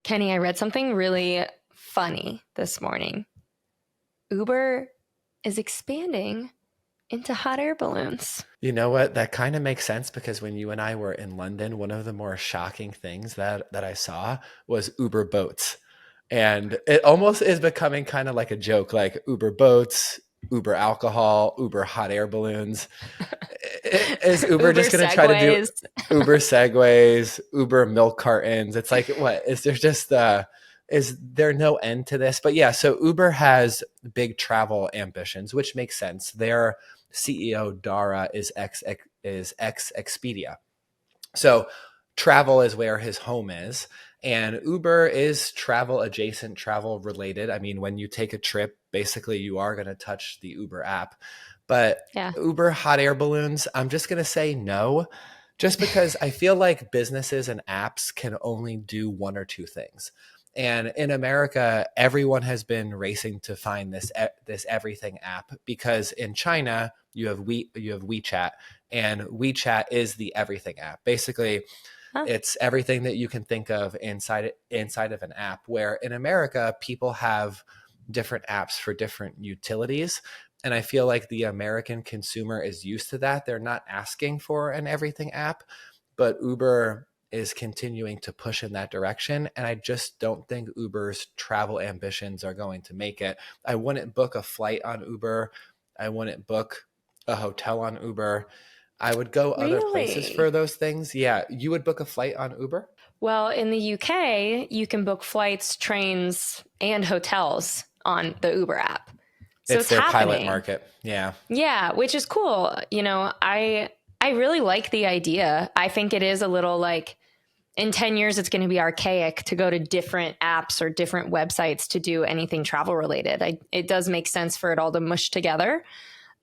Kenny, I read something really funny this morning. Uber is expanding into hot air balloons. You know what? That kind of makes sense because when you and I were in London, one of the more shocking things that I saw was Uber boats. And it almost is becoming kind of like a joke, like Uber boats, Uber alcohol, Uber hot air balloons. Is Uber Uber just going to try to do segways. Uber segways, Uber milk cartons? It's like, what is there just is there no end to this? But yeah, so Uber has big travel ambitions, which makes sense. Their CEO Dara is ex Expedia. So travel is where his home is. And Uber is travel adjacent, travel related. I mean, when you take a trip, basically you are going to touch the Uber app. But Yeah. Uber hot air balloons, I'm just going to say no, just because I feel like businesses and apps can only do one or two things. And in America, everyone has been racing to find this everything app because in China, you have WeChat, and WeChat is the everything app. Basically, Huh. it's everything that you can think of inside of an app, where in America, people have different apps for different utilities. And I feel like the American consumer is used to that. They're not asking for an everything app, but Uber is continuing to push in that direction. And I just don't think Uber's travel ambitions are going to make it. I wouldn't book a flight on Uber. I wouldn't book a hotel on Uber. I would go other places for Really? those things. Yeah. You would book a flight on Uber? Well, in the UK, you can book flights, trains, and hotels on the Uber app. So It's it's their pilot happening. market. Yeah. Yeah, which is cool. I really like the idea. I think it is a little like in 10 years it's going to be archaic to go to different apps or different websites to do anything travel related. It does make sense for it all to mush together.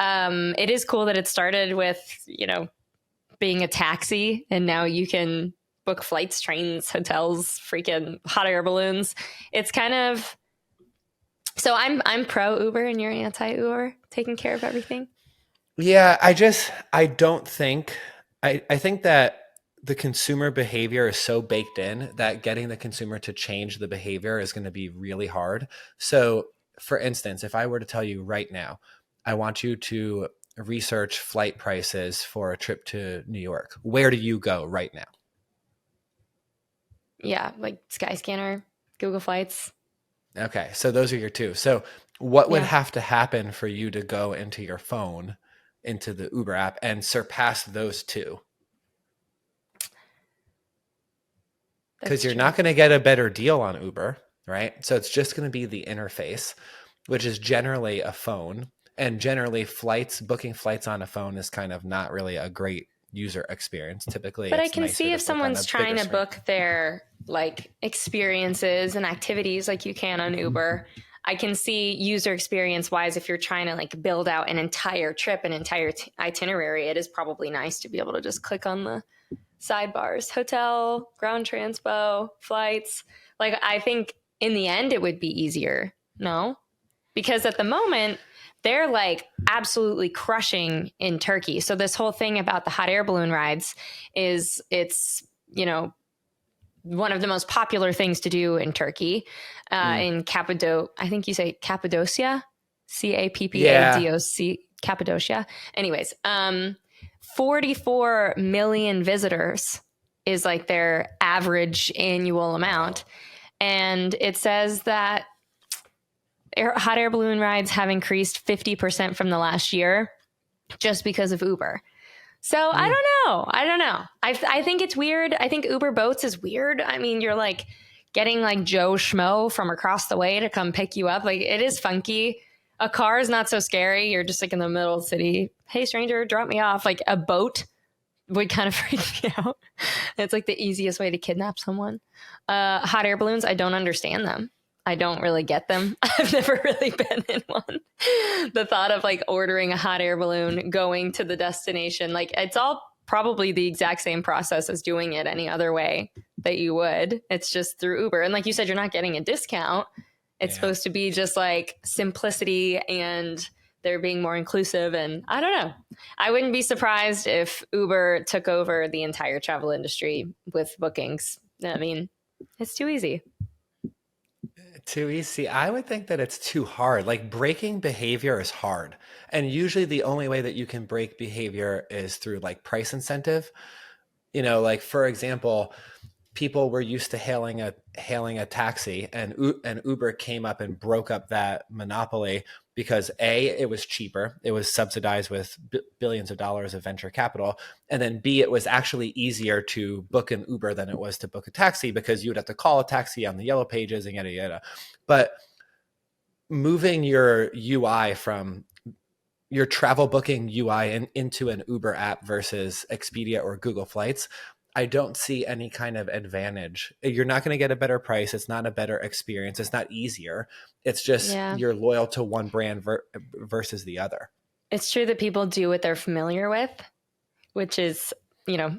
It is cool that it started with, being a taxi and now you can book flights, trains, hotels, freaking hot air balloons. It's kind of so I'm pro Uber and you're anti Uber, taking care of everything. Yeah. I don't think, I think that the consumer behavior is so baked in that getting the consumer to change the behavior is going to be really hard. So, for instance, if I were to tell you right now, I want you to research flight prices for a trip to New York, where do you go right now? Yeah, like Skyscanner, Google Flights. Okay, so those are your two. So, what would Yeah, have to happen for you to go into your phone, into the Uber app, and surpass those two? Because that's you're true. not going to get a better deal on Uber, right? So it's just going to be the interface, which is generally a phone. And generally, booking flights on a phone is kind of not really a great user experience. Typically, But I it's can nicer see to if book on someone's a trying bigger to screen. book their like experiences and activities like you can on Uber. I can see user experience wise if you're trying to like build out an entire trip, an entire itinerary, it is probably nice to be able to just click on the sidebars, hotel, ground transpo, flights. Like I think in the end it would be easier. No? Because at the moment they're like absolutely crushing in Turkey. So this whole thing about the hot air balloon rides is one of the most popular things to do in Turkey, Mm. in Cappadocia. I think you say Cappadocia, Yeah. Cappadoc, Cappadocia. Anyways, 44 million visitors is like their average annual amount. Wow. And it says that hot air balloon rides have increased 50% from the last year just because of Uber. So I Mm. don't know. I don't know. I think it's weird. I think Uber Boats is weird. I mean, you're like getting like Joe Schmo from across the way to come pick you up. Like it is funky. A car is not so scary. You're just like in the middle of the city. Hey, stranger, drop me off. Like a boat would kind of freak me out. It's like the easiest way to kidnap someone. Hot air balloons, I don't understand them. I don't really get them. I've never really been in one. The thought of like ordering a hot air balloon, going to the destination, like it's all probably the exact same process as doing it any other way that you would. It's just through Uber. And like you said, you're not getting a discount. It's Yeah. supposed to be just like simplicity and they're being more inclusive. And I don't know. I wouldn't be surprised if Uber took over the entire travel industry with bookings. I mean, it's too easy. Too easy. I would think that it's too hard. Like breaking behavior is hard. And usually the only way that you can break behavior is through like price incentive. Like for example, people were used to hailing a taxi, and Uber came up and broke up that monopoly because A, it was cheaper, it was subsidized with billions of dollars of venture capital, and then B, it was actually easier to book an Uber than it was to book a taxi because you would have to call a taxi on the yellow pages and yada yada. But moving your UI from your travel booking UI into an Uber app versus Expedia or Google Flights, I don't see any kind of advantage. You're not going to get a better price. It's not a better experience. It's not easier. It's just you're loyal to one brand versus the other. It's true that people do what they're familiar with, which is,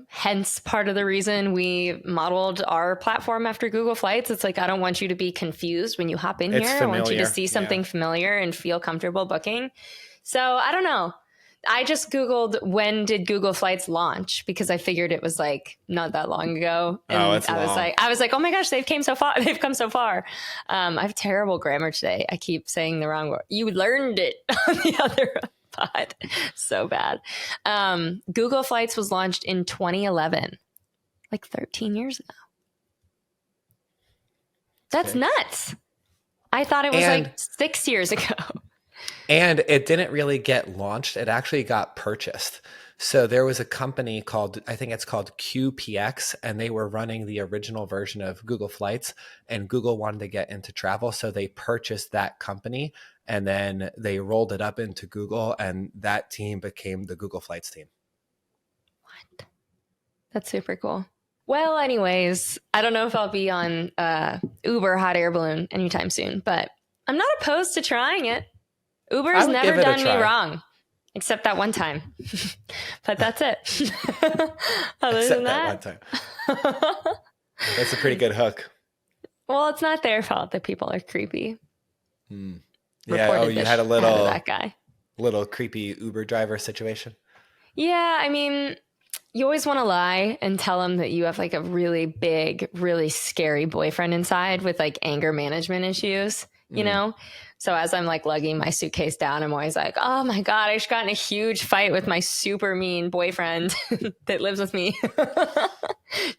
hence part of the reason we modeled our platform after Google Flights. It's like, I don't want you to be confused when you hop in here. I want you to see something familiar and feel comfortable booking. So I don't know. I just Googled when did Google Flights launch because I figured it was like not that long ago. And I was like, oh my gosh, they've come so far. I have terrible grammar today. I keep saying the wrong word. You learned it on the other pod. So bad. Google Flights was launched in 2011, like 13 years ago. That's nuts. I thought it was like 6 years ago. And it didn't really get launched. It actually got purchased. So there was a company I think it's called QPX, and they were running the original version of Google Flights, and Google wanted to get into travel. So they purchased that company and then they rolled it up into Google, and that team became the Google Flights team. What? That's super cool. Well, anyways, I don't know if I'll be on Uber hot air balloon anytime soon, but I'm not opposed to trying it. Uber has never done me wrong, except that one time. But that's it. Other than that one time. That's a pretty good hook. Well, it's not their fault that people are creepy. Yeah. You had a that guy. Little creepy Uber driver situation. Yeah. I mean, you always want to lie and tell them that you have like a really big, really scary boyfriend inside with like anger management issues, you know? So as I'm like lugging my suitcase down, I'm always like, oh my God, I just got in a huge fight with my super mean boyfriend that lives with me.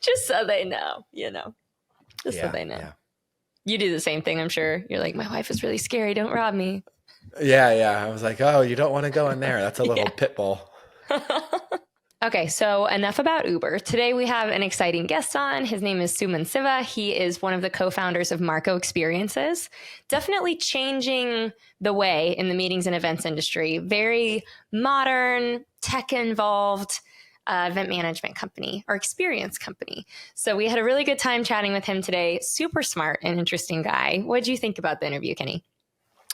Just so they know, so they know. Yeah. You do the same thing, I'm sure. You're like, my wife is really scary. Don't rob me. Yeah. I was like, oh, you don't want to go in there. That's a little pit bull. Okay, so enough about Uber. Today we have an exciting guest on. His name is Suman Siva. He is one of the co-founders of Marco Experiences, definitely changing the way in the meetings and events industry. Very modern, tech-involved event management company or experience company. So we had a really good time chatting with him today. Super smart and interesting guy. What did you think about the interview, Kenny?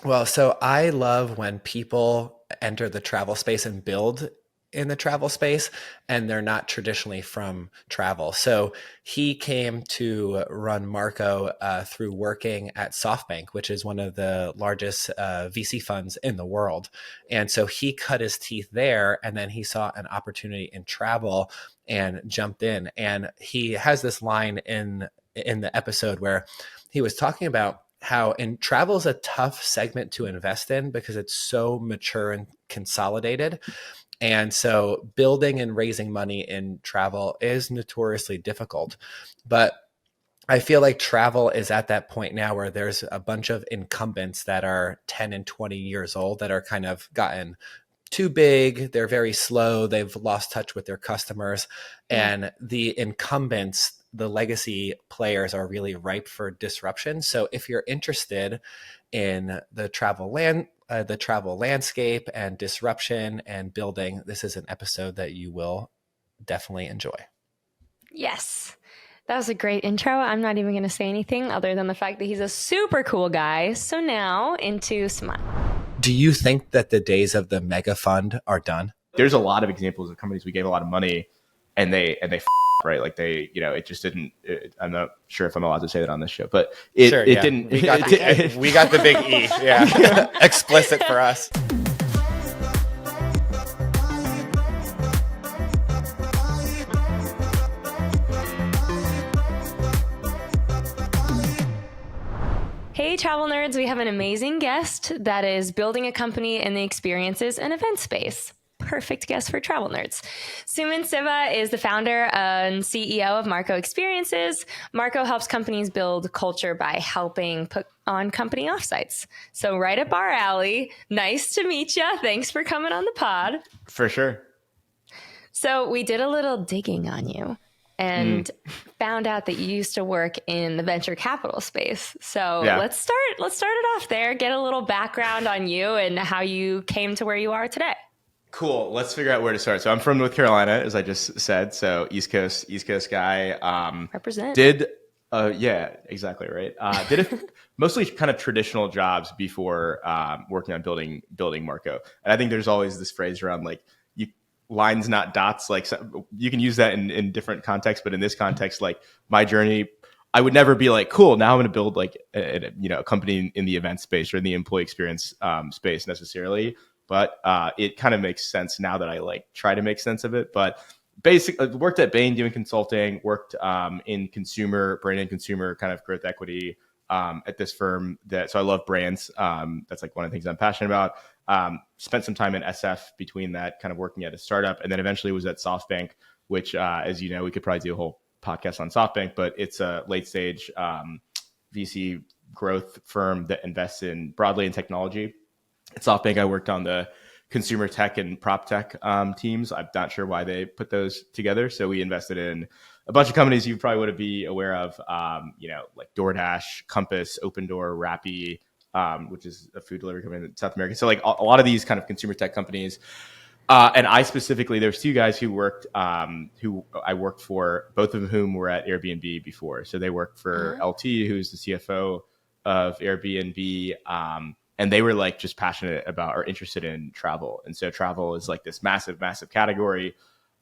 Well, so I love when people enter the travel space and build in the travel space, and they're not traditionally from travel. So he came to run Marco through working at SoftBank, which is one of the largest VC funds in the world. And so he cut his teeth there, and then he saw an opportunity in travel and jumped in. And he has this line in the episode where he was talking about how in travel is a tough segment to invest in because it's so mature and consolidated. And so building and raising money in travel is notoriously difficult. But I feel like travel is at that point now where there's a bunch of incumbents that are 10 and 20 years old that are kind of gotten too big. They're very slow. They've lost touch with their customers. And the incumbents, the legacy players, are really ripe for disruption. So if you're interested in the travel landscape and disruption and building, this is an episode that you will definitely enjoy. Yes. That was a great intro. I'm not even going to say anything other than the fact that he's a super cool guy. So now into Suman. Do you think that the days of the mega fund are done? There's a lot of examples of companies we gave a lot of money and they right? Like they, it just didn't. I'm not sure if I'm allowed to say that on this show, but it didn't. We got the big E. Yeah, explicit for us. Hey, travel nerds, we have an amazing guest that is building a company in the experiences and event space. Perfect guest for travel nerds. Suman Siva is the founder and CEO of Marco Experiences. Marco helps companies build culture by helping put on company offsites. So right up our alley. Nice to meet you. Thanks for coming on the pod. For sure. So we did a little digging on you and found out that you used to work in the venture capital space. So let's start it off there. Get a little background on you and how you came to where you are today. Cool. Let's figure out where to start. So I'm from North Carolina, as I just said. So East Coast guy. Represent. Yeah, exactly right. Mostly kind of traditional jobs before working on building Marco. And I think there's always this phrase around like lines, not dots. Like you can use that in different contexts, but in this context, like my journey, I would never be like, cool, now I'm going to build like a company in the event space or in the employee experience space necessarily. But it kind of makes sense now that I like try to make sense of it. But basically, worked at Bain doing consulting, worked in brand and consumer kind of growth equity at this firm. So I love brands. That's like one of the things I'm passionate about. Spent some time in SF between that, kind of working at a startup, and then eventually was at SoftBank, which, as you know, we could probably do a whole podcast on SoftBank, but it's a late stage VC growth firm that invests broadly in technology. At SoftBank, I worked on the consumer tech and prop tech teams. I'm not sure why they put those together. So we invested in a bunch of companies you probably would be aware of, like DoorDash, Compass, Opendoor, Rappi, which is a food delivery company in South America. So like a lot of these kind of consumer tech companies. And I specifically, there's two guys who I worked for, both of whom were at Airbnb before. So they worked for LT, who's the CFO of Airbnb. And they were like just passionate about or interested in travel. And so travel is like this massive, massive category.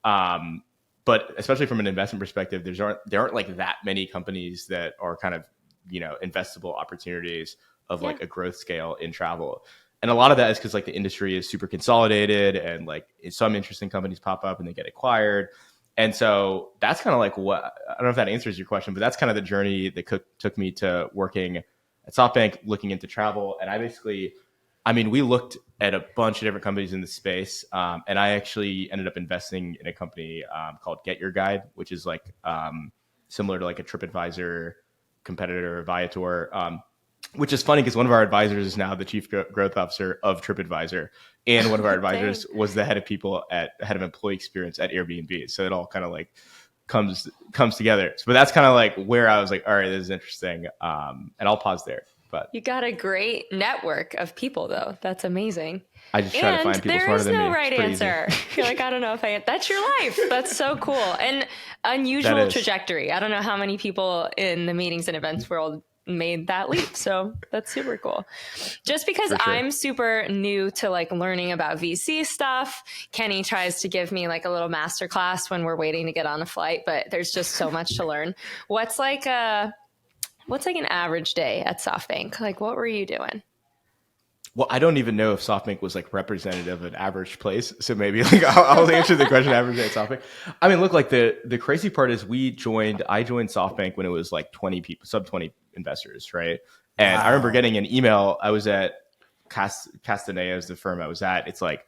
But especially from an investment perspective, there aren't like that many companies that are kind of, investable opportunities of like a growth scale in travel. And a lot of that is because like the industry is super consolidated and like some interesting companies pop up and they get acquired. And so that's kind of like I don't know if that answers your question, but that's kind of the journey that took me to working at SoftBank, looking into travel. And we looked at a bunch of different companies in the space. And I actually ended up investing in a company called Get Your Guide, which is like similar to like a TripAdvisor competitor, Viator, which is funny because one of our advisors is now the chief growth officer of TripAdvisor. And one of our advisors was the head of employee experience at Airbnb. So it all kind of like comes together. But that's kind of like where I was like, all right, this is interesting. And I'll pause there. But you got a great network of people, though. That's amazing. I just try to find people smarter than me. There is no right answer. You're like, I don't know if that's your life. That's so cool. And unusual trajectory. I don't know how many people in the meetings and events world made that leap. So that's super cool. Just because I'm super new to like learning about VC stuff, Kenny tries to give me like a little masterclass when we're waiting to get on a flight, but there's just so much to learn. What's like an average day at SoftBank? Like, what were you doing? Well, I don't even know if SoftBank was like representative of an average place. So maybe like I'll answer the question average day at SoftBank. I mean, look, like the crazy part is I joined SoftBank when it was like 20 people, sub 20 investors, right? And I remember getting an email. I was at Castanea is the firm I was at. It's like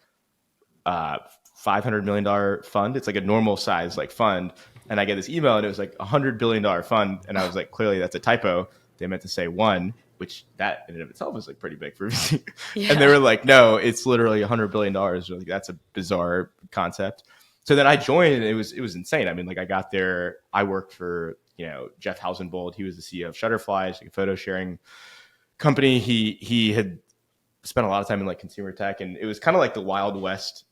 $500 million fund. It's like a normal size like fund. And I get this email and it was like $100 billion fund. And I was like, clearly that's a typo. They meant to say one, which that in and of itself is like pretty big for VC. Yeah. And they were like, no, it's literally $100 billion. Like, that's a bizarre concept. So then I joined and it was insane. I mean, like I got there, I worked for, Jeff Hausenbold. He was the CEO of Shutterfly, like a photo sharing company. He had spent a lot of time in like consumer tech, and it was kind of like the Wild West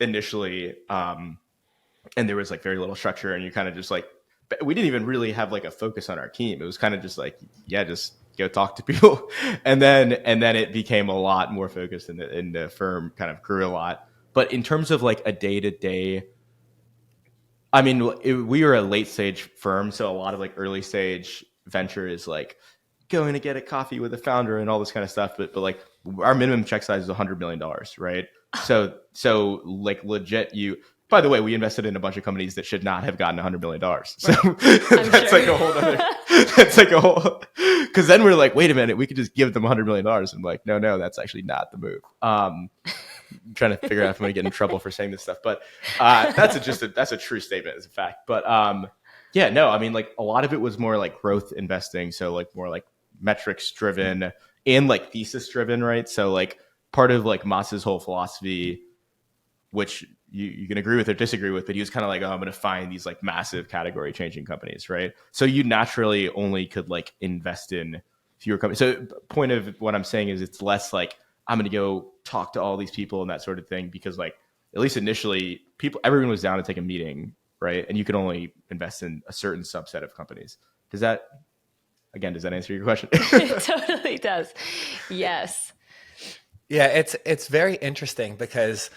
initially. And there was like very little structure, and you kind of just like, we didn't even really have like a focus on our team. It was kind of just like, yeah, just go talk to people. And then it became a lot more focused, and the firm kind of grew a lot. But in terms of like a day-to-day, I mean, we were a late stage firm. So a lot of like early stage venture is like going to get a coffee with the founder and all this kind of stuff. But like our minimum check size is $100 million, right? So like legit by the way, we invested in a bunch of companies that should not have gotten $100 million. So that's like a whole other, that's like a whole Because then we're like, wait a minute, we could just give them $100 million. I'm like, no, that's actually not the move. I'm trying to figure out if I'm going to get in trouble for saying this stuff, but that's a true statement, as a fact. But yeah, no, I mean, like a lot of it was more like growth investing, so like more like metrics driven and like thesis driven, right? So like part of like Moss's whole philosophy, which you can agree with or disagree with, but he was kind of like, oh, I'm going to find these like massive category changing companies, right? So you naturally only could like invest in fewer companies. So point of what I'm saying is it's less like I'm going to go talk to all these people and that sort of thing, because like at least initially everyone was down to take a meeting, right? And you could only invest in a certain subset of companies. Does that answer your question? It totally does. Yes. Yeah, it's very interesting because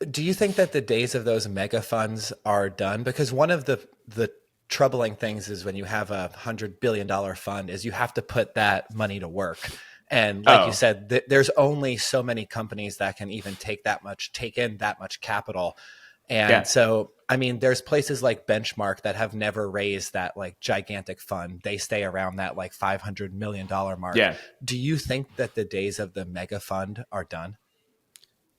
do you think that the days of those mega funds are done? Because one of the troubling things is when you have $100 billion fund is you have to put that money to work. And like you said, there's only so many companies that can even take in that much capital. And so, I mean, there's places like Benchmark that have never raised that like gigantic fund. They stay around that like $500 million mark. Yeah. Do you think that the days of the mega fund are done?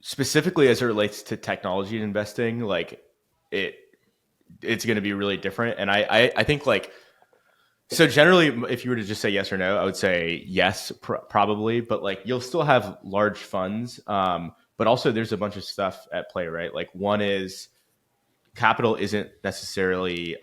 Specifically as it relates to technology investing, like it's going to be really different. And I think like, so generally if you were to just say yes or no, I would say yes, probably, but like you'll still have large funds. But also there's a bunch of stuff at play, right? Like one is capital isn't necessarily,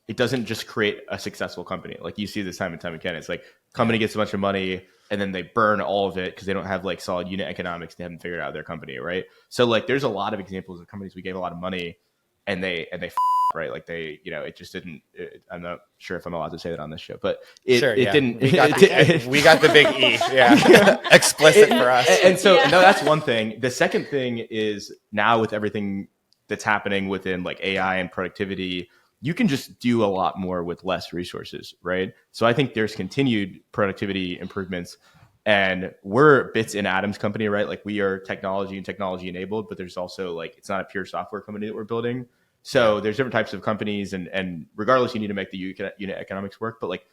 it doesn't just create a successful company. Like you see this time and time again. It's like company gets a bunch of money and then they burn all of it because they don't have like solid unit economics. They haven't figured out their company, right? So like there's a lot of examples of companies we gave a lot of money and they right? Like they, it just didn't. I'm not sure if I'm allowed to say that on this show, but it didn't. We got the big E, yeah, explicit for us. And so no, that's one thing. The second thing is now with everything that's happening within like AI and productivity, you can just do a lot more with less resources, right? So I think there's continued productivity improvements, and we're bits and atoms company, right? Like we are technology and technology enabled, but there's also like, it's not a pure software company that we're building. So there's different types of companies, and regardless, you need to make the unit economics work, but like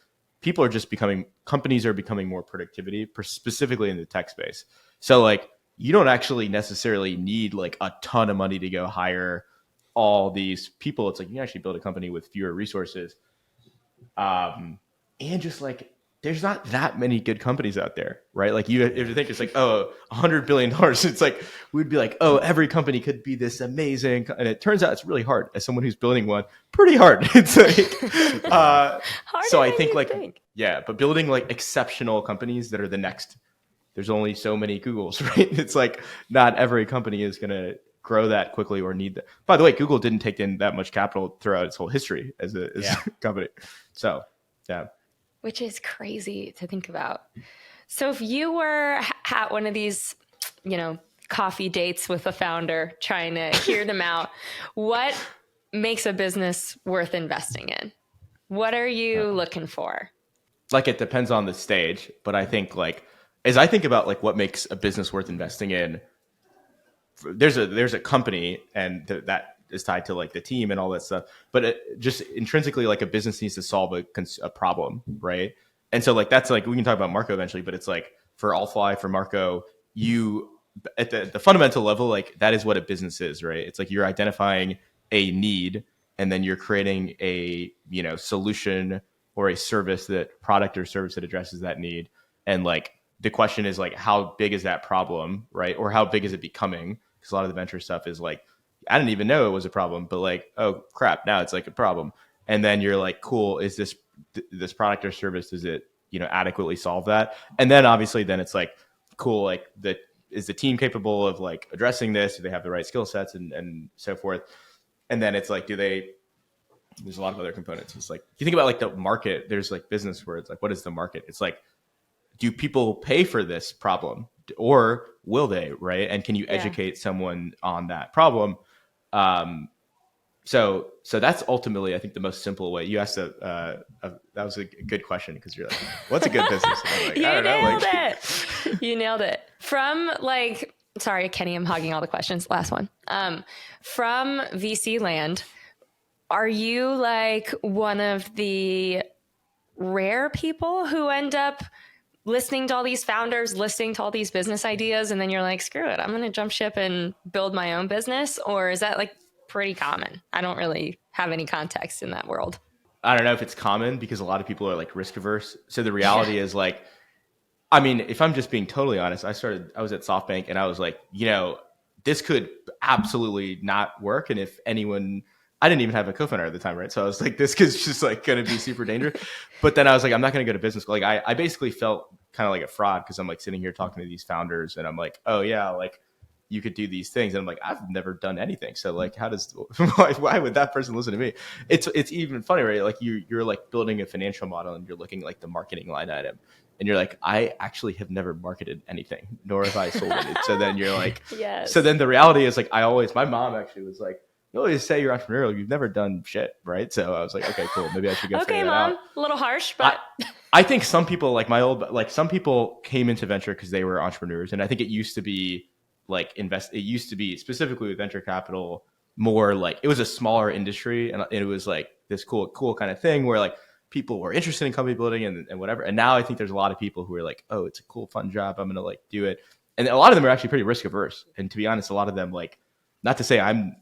companies are becoming more productivity, specifically in the tech space. So like, you don't actually necessarily need like a ton of money to go hire all these people. It's like you can actually build a company with fewer resources. And just like, there's not that many good companies out there, right? Like you have to think it's like, oh, $100 billion. It's like, we'd be like, oh, every company could be this amazing. And it turns out it's really hard as someone who's building one, pretty hard. It's like, so I think like, yeah, but building like exceptional companies that are the next, there's only so many Googles, right? It's like not every company is going to grow that quickly or need that. By the way, Google didn't take in that much capital throughout its whole history as a company. So, yeah. Which is crazy to think about. So if you were at one of these, coffee dates with a founder trying to hear them out, what makes a business worth investing in? What are you looking for? Like it depends on the stage, but I think like, as I think about like what makes a business worth investing in, there's a company and that is tied to like the team and all that stuff, but it just intrinsically like a business needs to solve a problem, right? And so like that's like, we can talk about Marco eventually, but it's like for Allfly, for Marco, you at the fundamental level, like that is what a business is, right? It's like you're identifying a need and then you're creating a solution or a product or service that addresses that need. And like the question is like, how big is that problem, right? Or how big is it becoming? Because a lot of the venture stuff is like, I didn't even know it was a problem, but like, oh crap, now it's like a problem. And then you're like, cool, is this product or service, does it, adequately solve that? And then obviously then it's like, cool, like is the team capable of like addressing this? Do they have the right skill sets and so forth? And then it's like, there's a lot of other components. It's like, if you think about like the market, there's like business where it's like, what is the market? It's like, do people pay for this problem or will they, right? And can you educate someone on that problem? So that's ultimately, I think, the most simple way. You asked that was a good question because you're like, what's a good business? And I'm like, I don't know. It. You nailed it. From like, sorry, Kenny, I'm hogging all the questions. Last one. From VC land, are you like one of the rare people who end up listening to all these founders, listening to all these business ideas, and then you're like, screw it, I'm going to jump ship and build my own business? Or is that like pretty common? I don't really have any context in that world. I don't know if it's common because a lot of people are like risk averse. So the reality is like, I mean, if I'm just being totally honest, I was at SoftBank and I was like, this could absolutely not work. And if anyone, I didn't even have a co-founder at the time, right? So I was like, this is just like going to be super dangerous. But then I was like, I'm not going to go to business school. Like I basically felt kind of like a fraud because I'm like sitting here talking to these founders and I'm like, oh yeah, like you could do these things. And I'm like, I've never done anything. So like, why would that person listen to me? It's even funny, right? Like you're like building a financial model and you're looking like the marketing line item. And you're like, I actually have never marketed anything, nor have I sold it. So then you're like, yes. So then the reality is like, my mom actually was like, you always say you're entrepreneurial, you've never done shit, right? So I was like, okay, cool. Maybe I should go figure that out. Okay, Mom, a little harsh, but I think some people some people came into venture because they were entrepreneurs. And I think it used to be specifically with venture capital, more like it was a smaller industry and it was like this cool kind of thing where like people were interested in company building and whatever. And now I think there's a lot of people who are like, oh, it's a cool, fun job. I'm going to like do it. And a lot of them are actually pretty risk averse. And to be honest, a lot of them, like, not to say I'm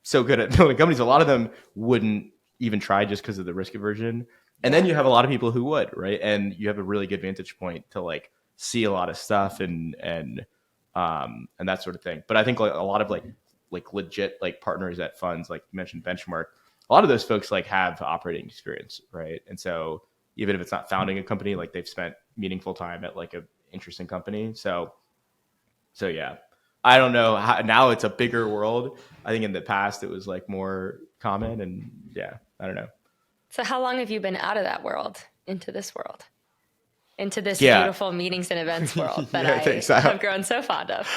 so good at building companies, a lot of them wouldn't even try just because of the risk aversion. And then you have a lot of people who would, right? And you have a really good vantage point to like see a lot of stuff and that sort of thing. But I think like a lot of like legit like partners at funds, like you mentioned Benchmark, a lot of those folks like have operating experience, right? And so even if it's not founding a company, like they've spent meaningful time at like a interesting company. So yeah, I don't know how, now it's a bigger world. I think in the past it was like more common and yeah, I don't know. So how long have you been out of that world into this world? Into this beautiful meetings and events world that I have grown so fond of.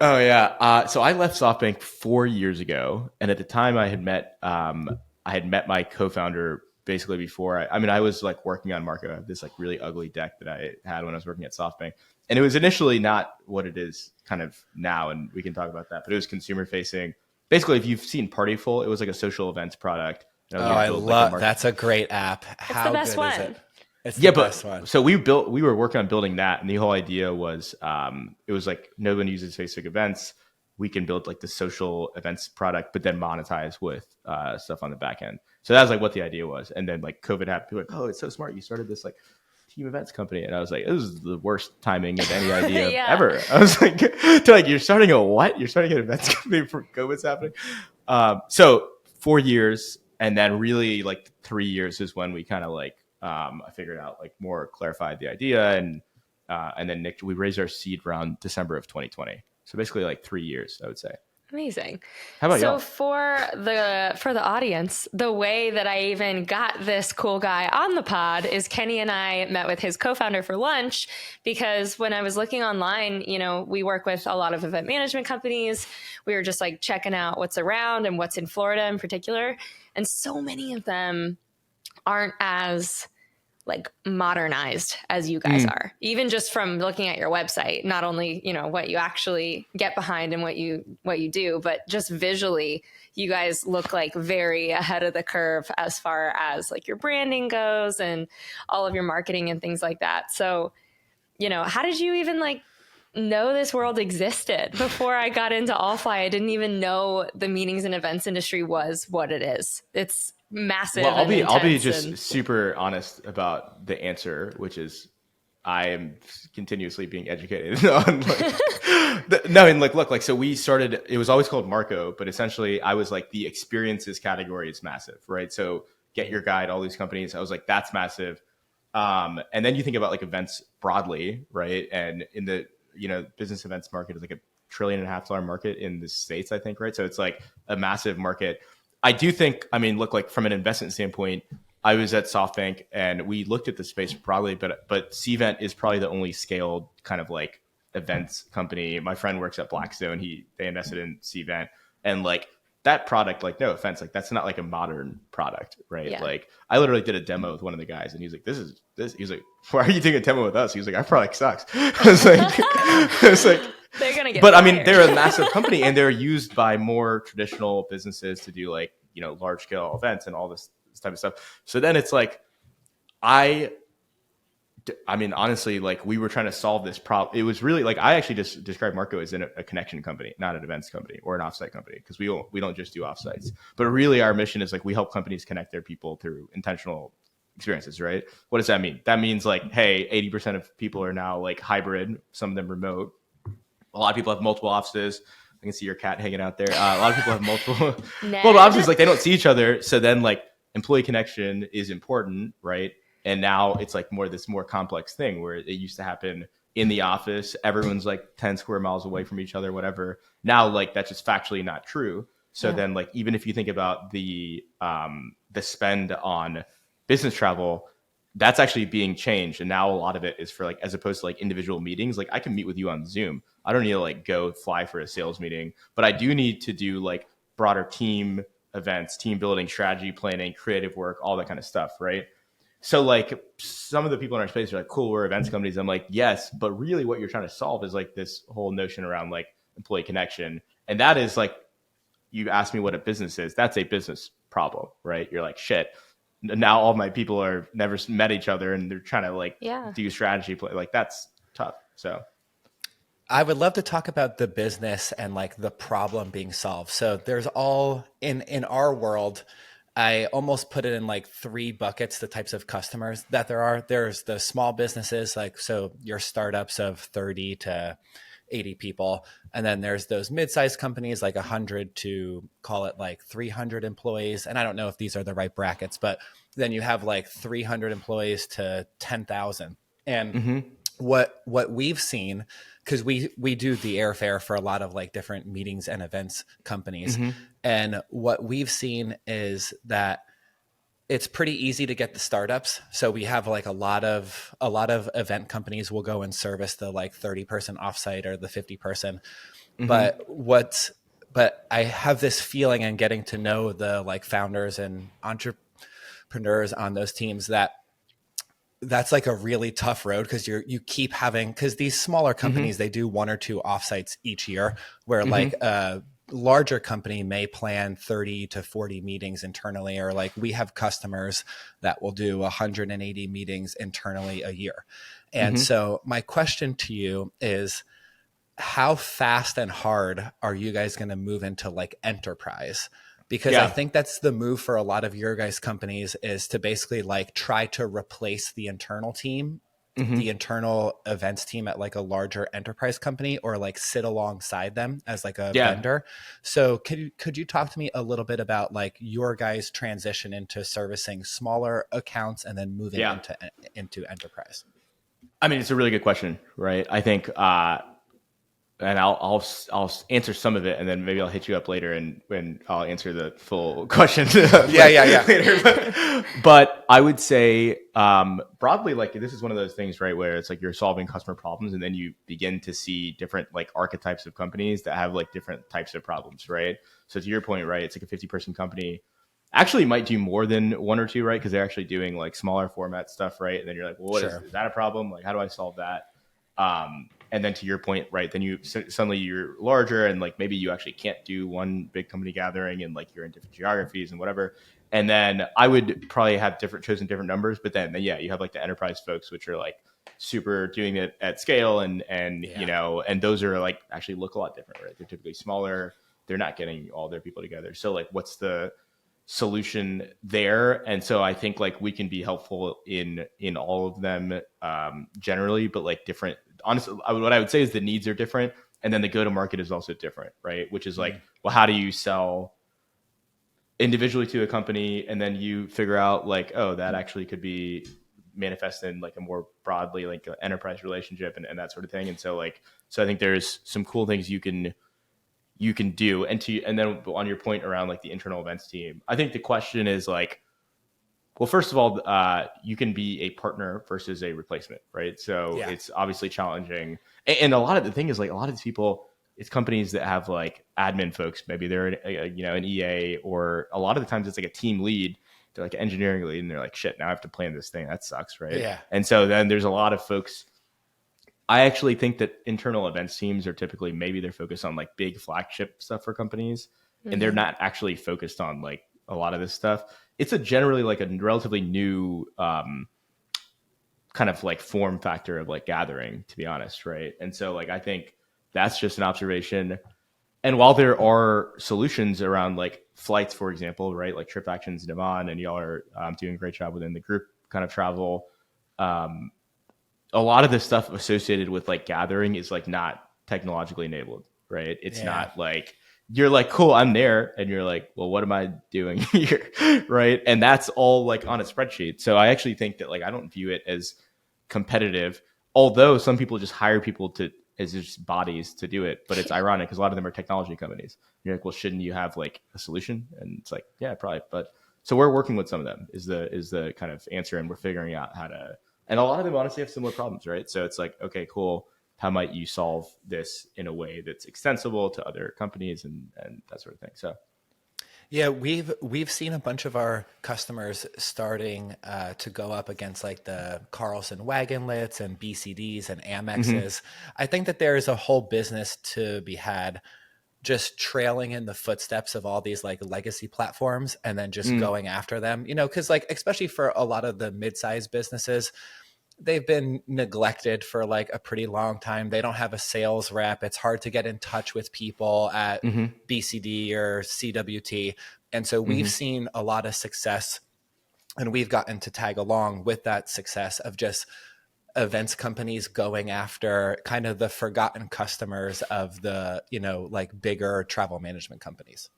Oh yeah. So I left SoftBank 4 years ago, and at the time I had met my co-founder basically before. I was like working on Marco, this like really ugly deck that I had when I was working at SoftBank, and it was initially not what it is kind of now, and we can talk about that. But it was consumer facing. Basically, if you've seen Partyful, it was like a social events product. I love that's a great app. How good is it? It's the best one. So we were working on building that, and the whole idea was it was like no one uses Facebook events. We can build like the social events product, but then monetize with stuff on the back end. So that was like what the idea was. And then like COVID happened. People were like, oh, it's so smart. You started this like team events company. And I was like, this is the worst timing of any idea ever. I was like, you're starting a what? You're starting an events company before COVID's happening. So 4 years, and then really like 3 years is when we kind of like I figured out like more clarified the idea, and then we raised our seed around December of 2020. So basically like 3 years, I would say. Amazing. How about y'all? For the audience, the way that I even got this cool guy on the pod is Kenny and I met with his co-founder for lunch, because when I was looking online, we work with a lot of event management companies. We were just like checking out what's around and what's in Florida in particular. And so many of them aren't as like modernized as you guys are, even just from looking at your website, not only, what you actually get behind and what you do, but just visually, you guys look like very ahead of the curve as far as like your branding goes and all of your marketing and things like that. So, how did you even like know this world existed? Before I got into Allfly, I didn't even know the meetings and events industry was what it is. It's massive. Well, I'll be just super honest about the answer, which is I am continuously being educated on so we started, it was always called Marco, but essentially I was like, the experiences category is massive, right? So Get Your Guide, all these companies, I was like, that's massive. And then you think about like events broadly, right? And in the business events market is like $1.5 trillion market in the States, I think, right? So it's like a massive market. I do think, like from an investment standpoint, I was at SoftBank and we looked at the space broadly, but Cvent is probably the only scaled kind of like events company. My friend works at Blackstone. They invested in Cvent, and like that product, like no offense, like that's not like a modern product, right? Yeah. Like I literally did a demo with one of the guys and he's like, this. He's like, why are you doing a demo with us? He was like, our product sucks. I was like, they're gonna get but fired. They're a massive company and they're used by more traditional businesses to do like, large scale events and all this type of stuff. So then it's like, I mean, honestly, like we were trying to solve this problem. It was really like I actually just described Marco as a connection company, not an events company or an offsite company, because we don't just do offsites. But really, our mission is like we help companies connect their people through intentional experiences, right? What does that mean? That means like, hey, 80% of people are now like hybrid, some of them remote. A lot of people have multiple offices. I can see your cat hanging out there. A lot of people have multiple offices, like they don't see each other. So then like employee connection is important, right? And now it's like this more complex thing where it used to happen in the office. Everyone's like 10 square miles away from each other, whatever. Now, like that's just factually not true. So then like, even if you think about the spend on business travel, that's actually being changed. And now a lot of it is for like, as opposed to like individual meetings, like I can meet with you on Zoom. I don't need to like go fly for a sales meeting, but I do need to do like broader team events, team building, strategy planning, creative work, all that kind of stuff. Right. So like some of the people in our space are like, cool, we're events companies. I'm like, yes, but really what you're trying to solve is like this whole notion around like employee connection. And that is like, you asked me what a business is. That's a business problem, right? You're like, shit. Now all my people are never met each other and they're trying to like do strategy play. Like that's tough. So I would love to talk about the business and like the problem being solved. So there's all in our world, I almost put it in like 3 buckets, the types of customers that there are. There's the small businesses, like, so your startups of 30 to 80 people. And then there's those mid-sized companies, like 100 to call it like 300 employees. And I don't know if these are the right brackets, but then you have like 300 employees to 10,000. And what we've seen, because we do the airfare for a lot of like different meetings and events companies. And what we've seen is that it's pretty easy to get the startups. So we have like a lot of event companies will go and service the like 30-person offsite or the 50-person. But I have this feeling, and getting to know the like founders and entrepreneurs on those teams, that's like a really tough road, because you keep having, because these smaller companies, they do 1 or 2 offsites each year, where like a larger company may plan 30 to 40 meetings internally, or like we have customers that will do 180 meetings internally a year. And so my question to you is, how fast and hard are you guys going to move into like enterprise? Because I think that's the move for a lot of your guys' companies, is to basically like try to replace the internal team, the internal events team at like a larger enterprise company, or like sit alongside them as like a vendor. So could you talk to me a little bit about like your guys' transition into servicing smaller accounts and then moving into enterprise? I mean, it's a really good question, right? I think, and I'll answer some of it, and then maybe I'll hit you up later and I'll answer the full question. later. But I would say broadly, like this is one of those things, right, where it's like you're solving customer problems, and then you begin to see different like archetypes of companies that have like different types of problems, right? So to your point, right, it's like a 50-person company. Actually might do more than 1 or 2, right? Because they're actually doing like smaller format stuff, right? And then you're like, well, is that a problem? Like, how do I solve that? And then to your point, right, then suddenly you're larger, and like maybe you actually can't do one big company gathering, and like you're in different geographies and whatever. And then I would probably have chosen different numbers, but then you have like the enterprise folks, which are like super doing it at scale, and you know, and those are like actually look a lot different, right? They're typically smaller. They're not getting all their people together. So like, what's the solution there? And so I think like we can be helpful in all of them generally, but like different. Honestly, what I would say is the needs are different, and then the go to market is also different, right? Which is like, well, how do you sell individually to a company, and then you figure out like, oh, that actually could be manifested in like a more broadly like an enterprise relationship and that sort of thing. And so like, so I think there's some cool things you can do. And then on your point around like the internal events team, I think the question is like, well, first of all, you can be a partner versus a replacement, right? So it's obviously challenging. And a lot of the thing is like a lot of these people, it's companies that have like admin folks. Maybe they're an EA, or a lot of the times it's like a team lead. They're like an engineering lead, and they're like, shit, now I have to plan this thing. That sucks, right? Yeah. And so then there's a lot of folks. I actually think that internal events teams are typically, maybe they're focused on like big flagship stuff for companies, and they're not actually focused on like a lot of this stuff. It's generally like a relatively new kind of like form factor of like gathering, to be honest, right? And so like I think that's just an observation. And while there are solutions around like flights, for example, right, like Trip Actions, Navan, and y'all are doing a great job within the group kind of travel. Um, a lot of the stuff associated with like gathering is like not technologically enabled, right? It's not like you're like, cool, I'm there, and you're like, well, what am I doing here, right? And that's all like on a spreadsheet. So I actually think that like I don't view it as competitive, although some people just hire people to as just bodies to do it. But it's ironic because a lot of them are technology companies. You're like, well, shouldn't you have like a solution? And it's like, yeah, probably. But so we're working with some of them is the kind of answer, and we're figuring out how to. And a lot of them honestly have similar problems, right? So it's like, okay, cool. How might you solve this in a way that's extensible to other companies and that sort of thing? So yeah, we've seen a bunch of our customers starting to go up against like the Carlson Wagonlits and BCDs and Amexes. I think that there is a whole business to be had just trailing in the footsteps of all these like legacy platforms and then just going after them, you know, because like especially for a lot of the mid-sized businesses, they've been neglected for like a pretty long time. They don't have a sales rep. It's hard to get in touch with people at BCD or CWT. And so we've seen a lot of success, and we've gotten to tag along with that success of just events companies going after kind of the forgotten customers of the, you know, like bigger travel management companies.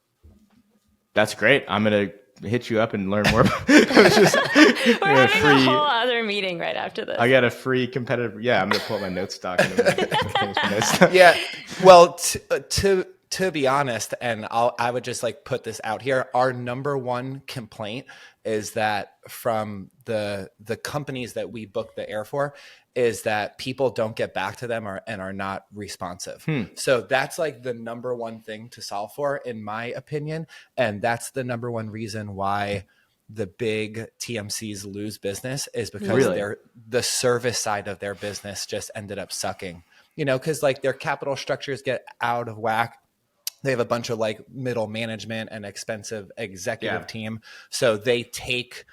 that's great. I'm going to hit you up and learn more. We're having a whole other meeting right after this. I got a free competitive. Yeah, I'm going to pull up my notes doc. Yeah. Well, to be honest, and I would just like put this out here. Our number one complaint is that from the companies that we book the air for is that people don't get back to them and are not responsive. So that's like the number one thing to solve for, in my opinion. And that's the number one reason why the big TMCs lose business is because the service side of their business just ended up sucking, you know, because like their capital structures get out of whack. They have a bunch of like middle management and expensive executive team. So they take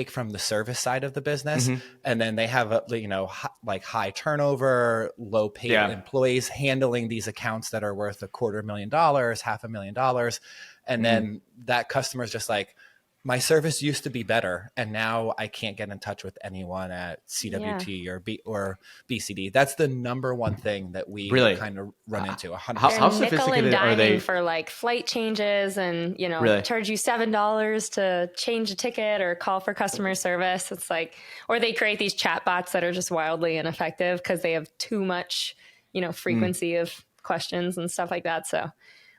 from the service side of the business, and then they have a, you know, like high turnover, low paid employees handling these accounts that are worth $250,000, $500,000. And then that customer is just like, my service used to be better, and now I can't get in touch with anyone at CWT or BCD. That's the number one thing that we kind of run into. 100%. How sophisticated are they for like flight changes, and you know, charge you $7 to change a ticket or call for customer service? It's like, or they create these chat bots that are just wildly ineffective because they have too much, you know, frequency of questions and stuff like that. So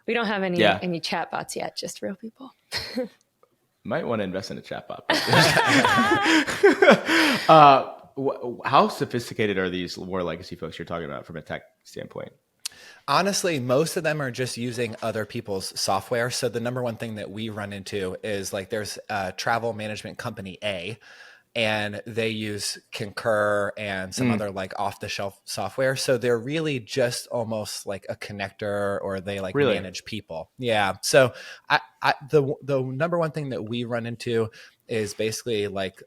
we don't have any chat bots yet, just real people. Might want to invest in a chatbot. How sophisticated are these more legacy folks you're talking about from a tech standpoint? Honestly, most of them are just using other people's software. So the number one thing that we run into is like there's a travel management company A, and they use Concur and some other like off the shelf software. So they're really just almost like a connector, or they like manage people. Yeah. So the number one thing that we run into is basically like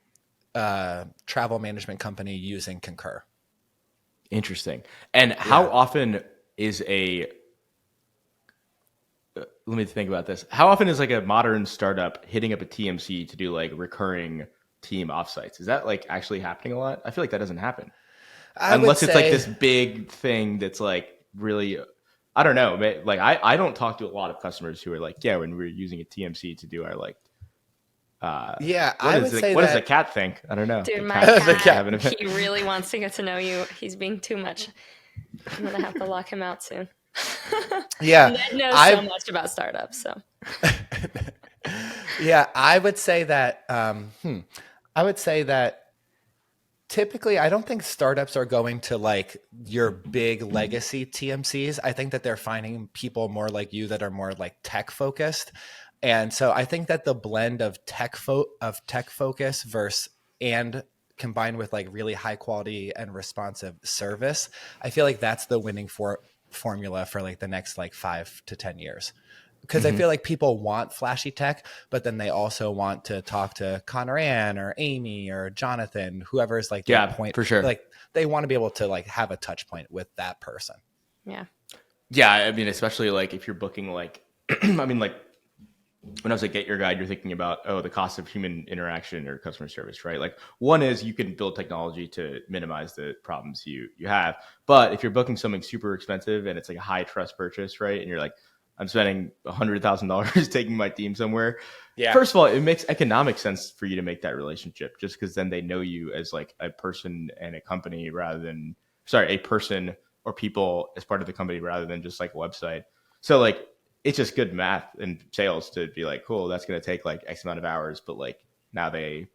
travel management company using Concur. Interesting. And how often is let me think about this. How often is like a modern startup hitting up a TMC to do like recurring team offsites? Is that like actually happening a lot? I feel like that doesn't happen unless it's like this big thing that's like really, I don't know. Like I don't talk to a lot of customers who are like, yeah, when we're using a TMC to do our like, I would say what does the cat think? I don't know. Dude, my cat, he really wants to get to know you. He's being too much. I'm gonna have to lock him out soon. Ned knows so much about startups, so. Yeah, I would say that. Typically, I don't think startups are going to like your big legacy TMCs. I think that they're finding people more like you that are more like tech focused. And so I think that the blend of tech focus and combined with like really high quality and responsive service, I feel like that's the winning formula for like the next like 5 to 10 years. because I feel like people want flashy tech, but then they also want to talk to Conran or Amy or Jonathan, whoever's like their point. For sure. Like they want to be able to like have a touch point with that person. Yeah. Yeah. I mean, especially like if you're booking like, I mean, like when I was like Get Your Guide, you're thinking about, the cost of human interaction or customer service, right? Like one is you can build technology to minimize the problems you have. But if you're booking something super expensive and it's like a high trust purchase, right? And you're like, I'm spending $100,000 taking my team somewhere. Yeah. First of all, it makes economic sense for you to make that relationship just because then they know you as like a person and a company a person or people as part of the company rather than just like a website. So like, it's just good math and sales to be like, cool, that's going to take like X amount of hours. But like now they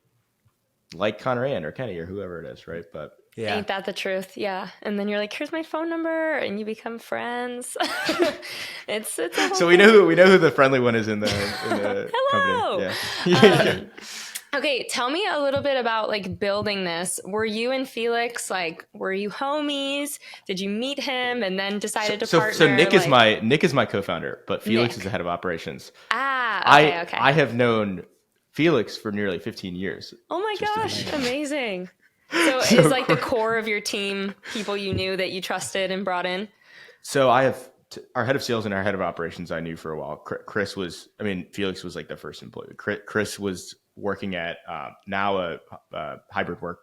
like Conran or Kenny or whoever it is. Right. But yeah. Ain't that the truth? Yeah. And then you're like, here's my phone number, and you become friends. it's so we know who the friendly one is in the Hello. Company. Yeah. Okay, tell me a little bit about like building this. Were you and Felix were you homies? Did you meet him and then decided to partner? So Nick is my co-founder, but Felix is the head of operations. Okay. I have known Felix for nearly 15 years. Oh my gosh, amazing. So is like the core of your team people you knew that you trusted and brought in? So I have our head of sales and our head of operations I knew for a while. Felix was like the first employee. Chris was working at now a hybrid work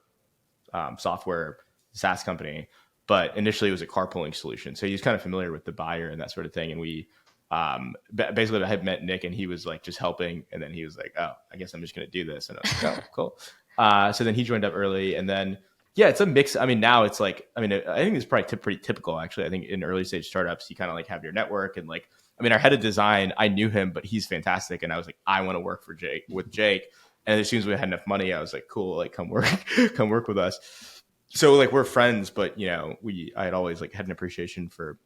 software SaaS company, but initially it was a carpooling solution. So he was kind of familiar with the buyer and that sort of thing. And we basically I had met Nick and he was like just helping. And then he was like, oh, I guess I'm just going to do this. And I was like, oh, cool. So then he joined up early and then, yeah, it's a mix. I mean, now it's like, I think it's probably pretty typical actually. I think in early stage startups, you kind of like have your network and like, our head of design, I knew him, but he's fantastic. And I was like, I want to work with Jake. And as soon as we had enough money, I was like, cool, like come work with us. So like we're friends, but I had always like had an appreciation for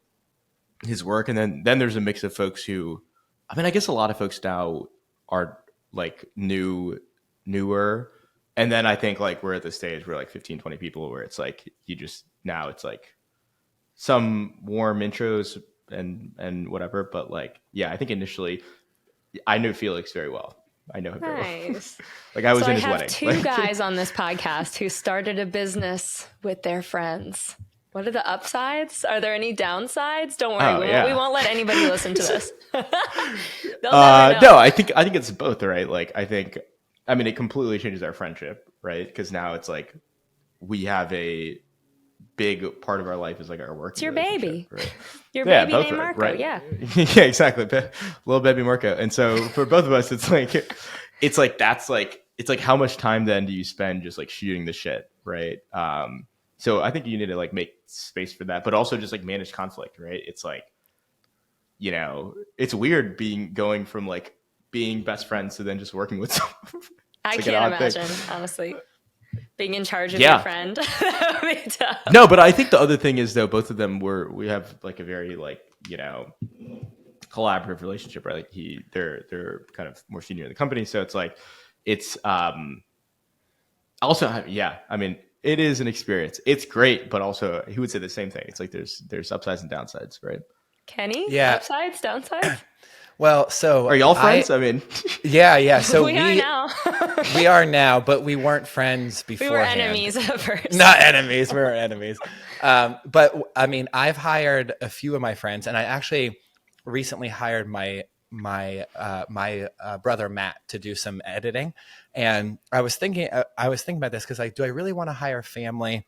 his work. And then there's a mix of folks who, I guess a lot of folks now are like newer. And then I think like we're at the stage where like 15, 20 people where it's like now it's like some warm intros and whatever. But like, yeah, I think initially I knew Felix very well. I know him very well. Like I was in his wedding. I have two guys on this podcast who started a business with their friends. What are the upsides? Are there any downsides? Don't worry. We won't let anybody listen to this. No, I think it's both, right? Like I think it completely changes our friendship, right? Because now it's like we have a big part of our life is like our work. It's your baby. Right? Your baby named Marco, right? Yeah. Yeah, exactly. Little baby Marco. And so for both of us, it's like how much time then do you spend just like shooting the shit, right? So I think you need to like make space for that, but also just like manage conflict, right? It's like, it's weird going from like being best friends to then just working with someone. I can't imagine, honestly, being in charge of your friend. That would be tough. No, but I think the other thing is though, both of them we have like a very like, collaborative relationship, right? Like they're kind of more senior in the company. So it's like, it's also, it is an experience. It's great, but also he would say the same thing. It's like there's upsides and downsides, right? Kenny? Yeah. Upsides, downsides? Well, so are y'all friends? Yeah. So we are now. We are now, but we weren't friends beforehand. We were enemies at first. Not enemies. We were enemies. But I've hired a few of my friends, and I actually recently hired my brother Matt to do some editing. And I was thinking about this because do I really want to hire family?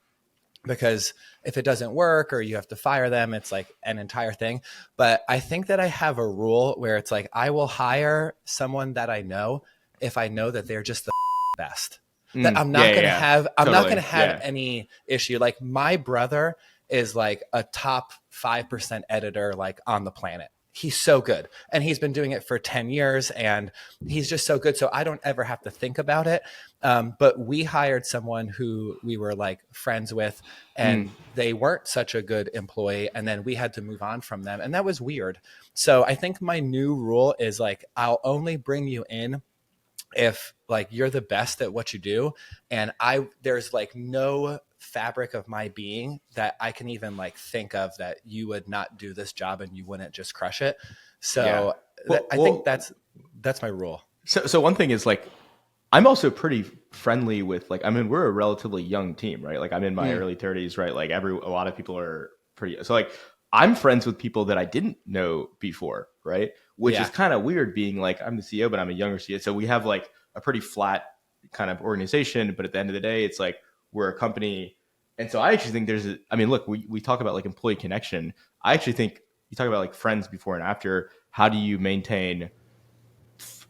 Because if it doesn't work or you have to fire them, it's like an entire thing. But I think that I have a rule where it's like, I will hire someone that I know if I know that they're just the best. That I'm not going to have any issue. Like my brother is like a top 5% editor, like on the planet. He's so good. And he's been doing it for 10 years and he's just so good. So I don't ever have to think about it. But we hired someone who we were like friends with and they weren't such a good employee. And then we had to move on from them. And that was weird. So I think my new rule is like, I'll only bring you in if like you're the best at what you do. And there's like no fabric of my being that I can even like think of that you would not do this job and you wouldn't just crush it. So I think that's my rule. So one thing is like, I'm also pretty friendly with like, I mean, we're a relatively young team, right? Like I'm in my early 30s, right? Like a lot of people are pretty, so like I'm friends with people that I didn't know before, right? Which is kind of weird being like, I'm the CEO, but I'm a younger CEO. So we have like a pretty flat kind of organization, but at the end of the day, it's like we're a company. And so I actually think I mean, look, we talk about like employee connection. I actually think you talk about like friends before and after. How do you maintain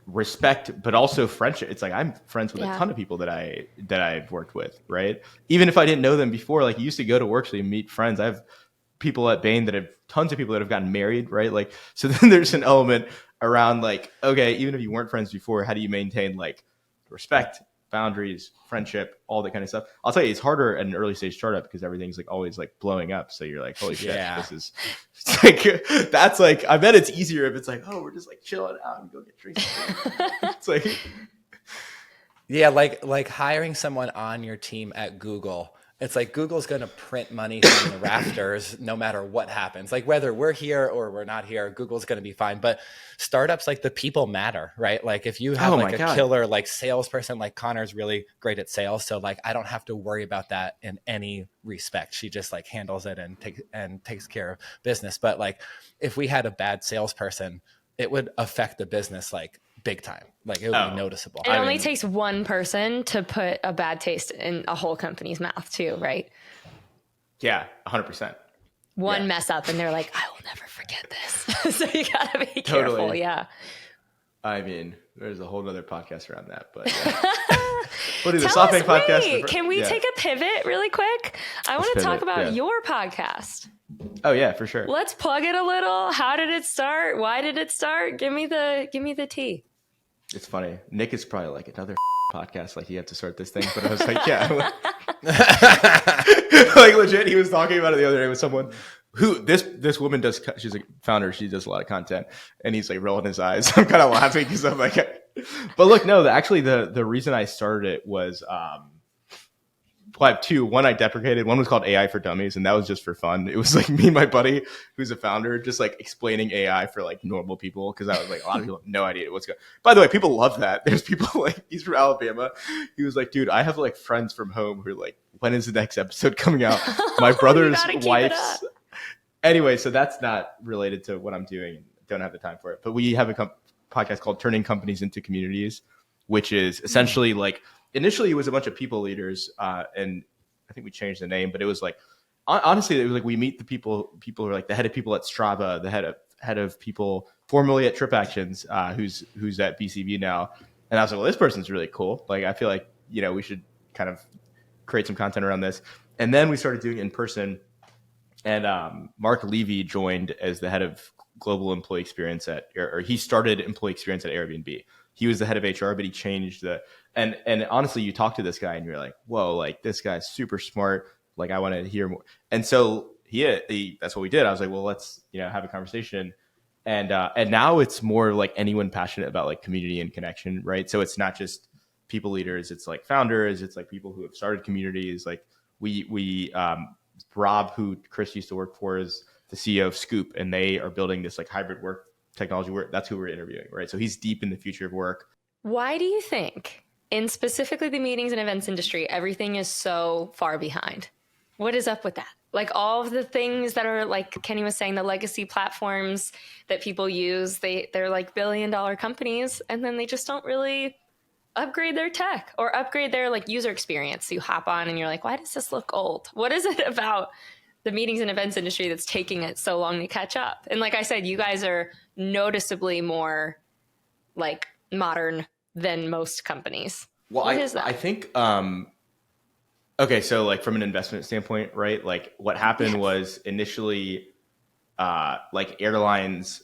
respect, but also friendship? It's like I'm friends with a ton of people that I've worked with, right? Even if I didn't know them before, like you used to go to work so you meet friends. I have people at Bain that have tons of people that have gotten married, right? Like, so then there's an element around like, okay, even if you weren't friends before, how do you maintain like respect, boundaries, friendship, all that kind of stuff? I'll tell you, it's harder at an early stage startup because everything's like always like blowing up. So you're like, holy shit, this is it's like, that's like, I bet it's easier if it's like, oh, we're just like chilling out and go get drinks. It's like, yeah, like hiring someone on your team at Google. It's like Google's going to print money from the rafters no matter what happens. Like whether we're here or we're not here, Google's going to be fine. But startups, like the people matter, right? Like if you have like a killer like salesperson, like Connor's really great at sales. So like I don't have to worry about that in any respect. She just like handles it and takes care of business. But like if we had a bad salesperson, it would affect the business like big time. Like it would be noticeable. It only takes one person to put a bad taste in a whole company's mouth too, right? Yeah, 100%. One mess up and they're like, I will never forget this. So you gotta be careful. Yeah. I mean, there's a whole nother podcast around that, but we'll do the SoftBank podcast. Can we take a pivot really quick? I want to talk about your podcast. Oh yeah, for sure. Let's plug it a little. How did it start? Why did it start? Give me the tea. It's funny. Nick is probably like, another podcast, like you have to start this thing. But I was like, yeah. Like legit, he was talking about it the other day with someone who this woman does. She's a founder. She does a lot of content, and he's like rolling his eyes. I'm kind of laughing because I'm like, but look, no. Actually, the reason I started it was well, I have two. One I deprecated. One was called AI for Dummies, and that was just for fun. It was like me and my buddy, who's a founder, just like explaining AI for like normal people, because I was like, a lot of people have no idea what's going. By the way, people love that. There's people like, he's from Alabama. He was like, dude, I have like friends from home who are like, when is the next episode coming out? My brother's wife's. Anyway, so that's not related to what I'm doing. Don't have the time for it. But we have a podcast called Turning Companies into Communities, which is essentially like, initially it was a bunch of people leaders, and I think we changed the name, but it was like, honestly, it was like we meet the people who are like the head of people at Strava, the head of people formerly at TripActions, who's at BCB now. And I was like, well, this person's really cool. Like, I feel like, we should kind of create some content around this. And then we started doing it in person. And Mark Levy joined as the head of global employee experience or he started employee experience at Airbnb. He was the head of HR, but he changed and honestly, you talk to this guy and you're like, whoa, like this guy's super smart. Like I want to hear more. And so he that's what we did. I was like, well, let's, have a conversation. And now it's more like anyone passionate about like community and connection, right? So it's not just people leaders, it's like founders, it's like people who have started communities. Like we Rob, who Chris used to work for, is the CEO of Scoop, and they are building this like hybrid work technology work. That's who we're interviewing, right? So he's deep in the future of work. Why do you think, in specifically the meetings and events industry, everything is so far behind? What is up with that? Like all of the things that are, like Kenny was saying, the legacy platforms that people use, they're like billion-dollar companies, and then they just don't really upgrade their tech or upgrade their like user experience. So you hop on and you're like, why does this look old? What is it about the meetings and events industry that's taking it so long to catch up? And like I said, you guys are noticeably more like modern than most companies. Well, I think, okay, so like from an investment standpoint, right? Like what happened was initially, like airlines